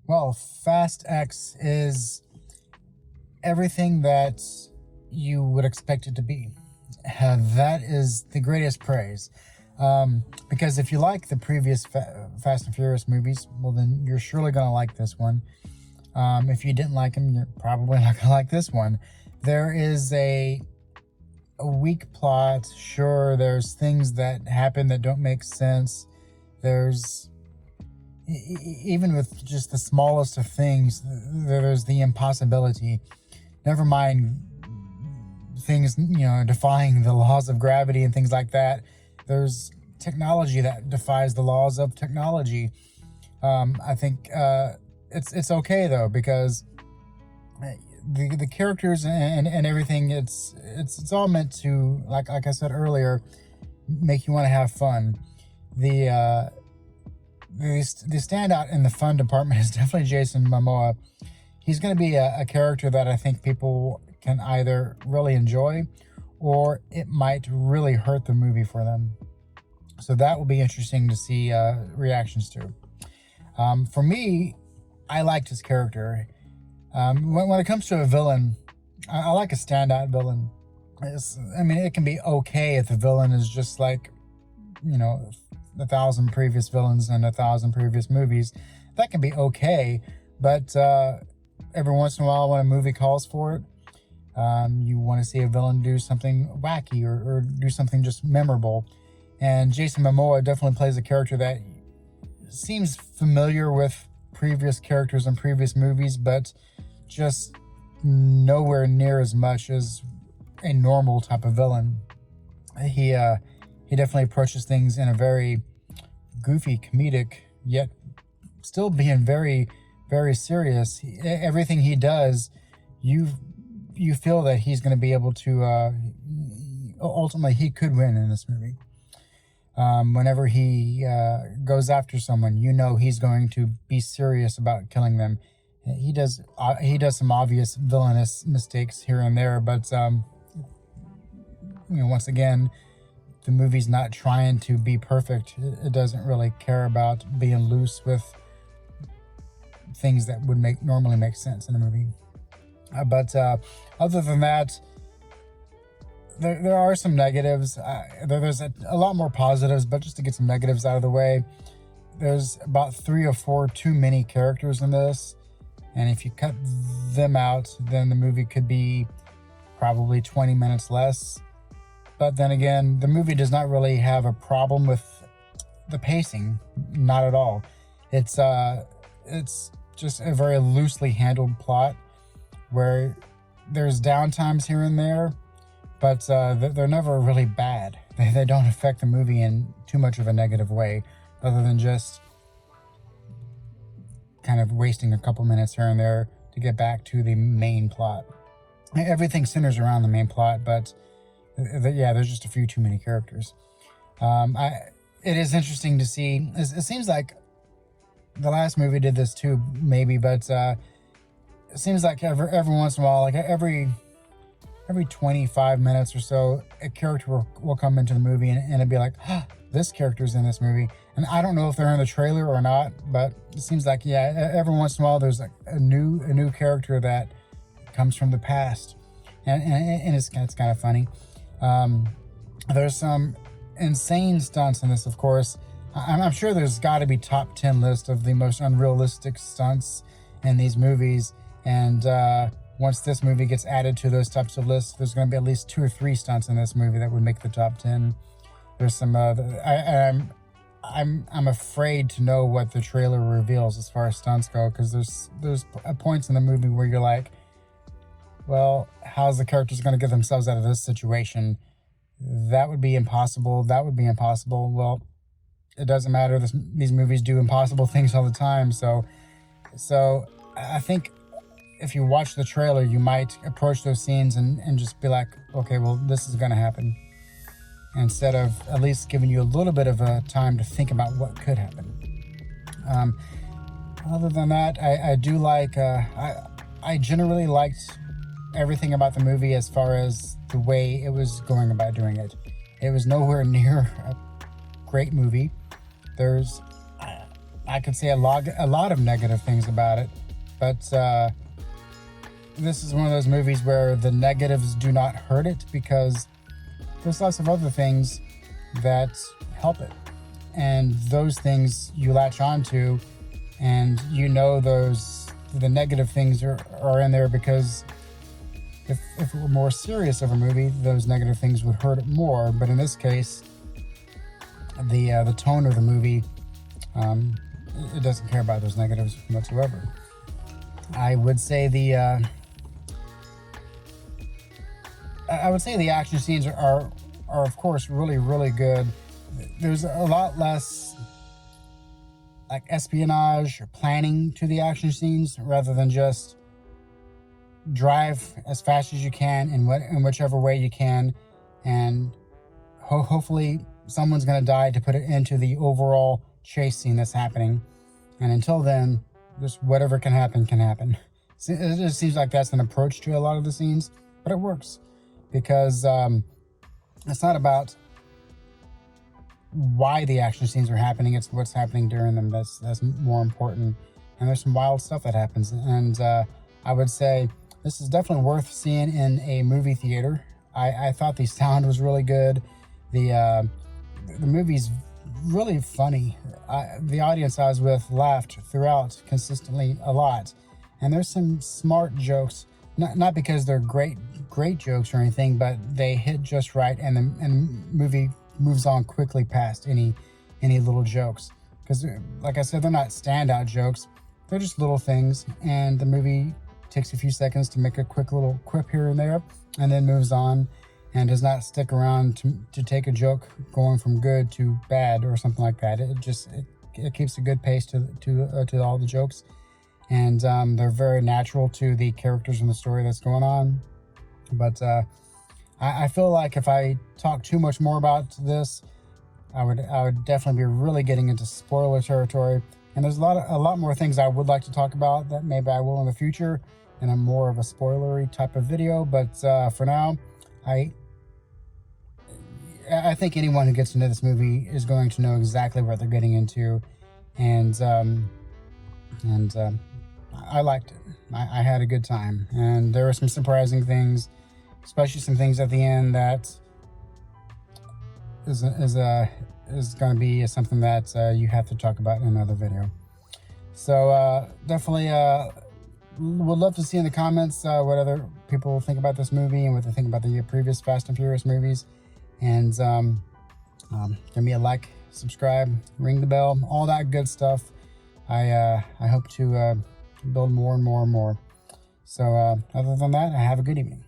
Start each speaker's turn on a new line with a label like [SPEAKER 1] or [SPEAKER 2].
[SPEAKER 1] Well, Fast X is everything that you would expect it to be. That is the greatest praise. Because if you like the previous Fast and Furious movies, well, then you're surely going to like this one. If you didn't like them, you're probably not going to like this one. There is a weak plot. Sure, there's things that happen that don't make sense. There's even with just the smallest of things, there's the impossibility. Never mind things, defying the laws of gravity and things like that. There's technology that defies the laws of technology. I think it's okay though, because the characters and everything, it's all meant to, like I said earlier, make you want to have fun. The standout in the fun department is definitely Jason Momoa. He's going to be a character that I think people can either really enjoy, or it might really hurt the movie for them. So that will be interesting to see reactions to. For me, I liked his character. When it comes to a villain, I like a standout villain. It can be okay if the villain is just like, 1,000 previous villains and 1,000 previous movies. That can be okay, but every once in a while, when a movie calls for it, you want to see a villain do something wacky or do something just memorable. And Jason Momoa definitely plays a character that seems familiar with previous characters in previous movies, but just nowhere near as much as a normal type of villain. He definitely approaches things in a very goofy, comedic, yet still being very, very serious. Everything he does, you feel that he's going to be able to, ultimately he could win in this movie. Whenever he goes after someone, he's going to be serious about killing them. He does some obvious villainous mistakes here and there, but once again, the movie's not trying to be perfect. It doesn't really care about being loose with things that would normally make sense in a movie. But other than that, there are some negatives. There's a lot more positives, but just to get some negatives out of the way, there's about 3 or 4 too many characters in this. And if you cut them out, then the movie could be probably 20 minutes less. But then again, the movie does not really have a problem with the pacing. Not at all. It's just a very loosely handled plot where there's downtimes here and there, but they're never really bad. They don't affect the movie in too much of a negative way, other than just kind of wasting a couple minutes here and there to get back to the main plot. Everything centers around the main plot, but there's just a few too many characters. It is interesting to see. It seems like the last movie did this too, maybe, but it seems like every once in a while, like every 25 minutes or so, a character will come into the movie and it'll be like, this character's in this movie. And I don't know if they're in the trailer or not, but it seems like, every once in a while there's like a new character that comes from the past. And it's kind of funny. There's some insane stunts in this, of course. I'm sure there's got to be top 10 list of the most unrealistic stunts in these movies. And once this movie gets added to those types of lists, there's going to be at least 2 or 3 stunts in this movie that would make the top 10. There's some. I'm afraid to know what the trailer reveals as far as stunts go, because there's points in the movie where you're like, well, how's the characters going to get themselves out of this situation? That would be impossible. That would be impossible. Well, it doesn't matter. These movies do impossible things all the time. So I think if you watch the trailer, you might approach those scenes and just be like, okay, well, this is going to happen. Instead of at least giving you a little bit of a time to think about what could happen. Other than that, I do like, I generally liked everything about the movie as far as the way it was going about doing it. It was nowhere near a great movie. There's I could say a lot of negative things about it, but this is one of those movies where the negatives do not hurt it, because there's lots of other things that help it, and those things you latch onto, and the negative things are in there because if it were more serious of a movie, those negative things would hurt it more. But in this case, the tone of the movie, it doesn't care about those negatives whatsoever. I would say the action scenes are of course really good. There's a lot less like espionage or planning to the action scenes, rather than just drive as fast as you can in whichever way you can, and hopefully someone's going to die to put it into the overall chase scene that's happening. And until then, just whatever can happen can happen. It just seems like that's an approach to a lot of the scenes, but it works because it's not about why the action scenes are happening, it's what's happening during them that's more important. And there's some wild stuff that happens, and I would say this is definitely worth seeing in a movie theater. I thought the sound was really good. The movie's really funny. The audience I was with laughed throughout consistently a lot, and there's some smart jokes, not because they're great jokes or anything, but they hit just right, and the movie moves on quickly past any little jokes, because like I said, they're not standout jokes, they're just little things, and the movie takes a few seconds to make a quick little quip here and there, and then moves on, and does not stick around to take a joke going from good to bad or something like that. It keeps a good pace to all the jokes, and they're very natural to the characters and the story that's going on. But I feel like if I talk too much more about this, I would definitely be really getting into spoiler territory. And there's a lot more things I would like to talk about that maybe I will in the future in a more of a spoilery type of video. But for now, I think anyone who gets into this movie is going to know exactly what they're getting into, and I liked it. I had a good time, and there were some surprising things, especially some things at the end that is going to be something that you have to talk about in another video. So definitely would love to see in the comments what other people think about this movie and what they think about the previous Fast and Furious movies. And give me a like, subscribe, ring the bell, all that good stuff. I hope to build more and more and more. So other than that, have a good evening.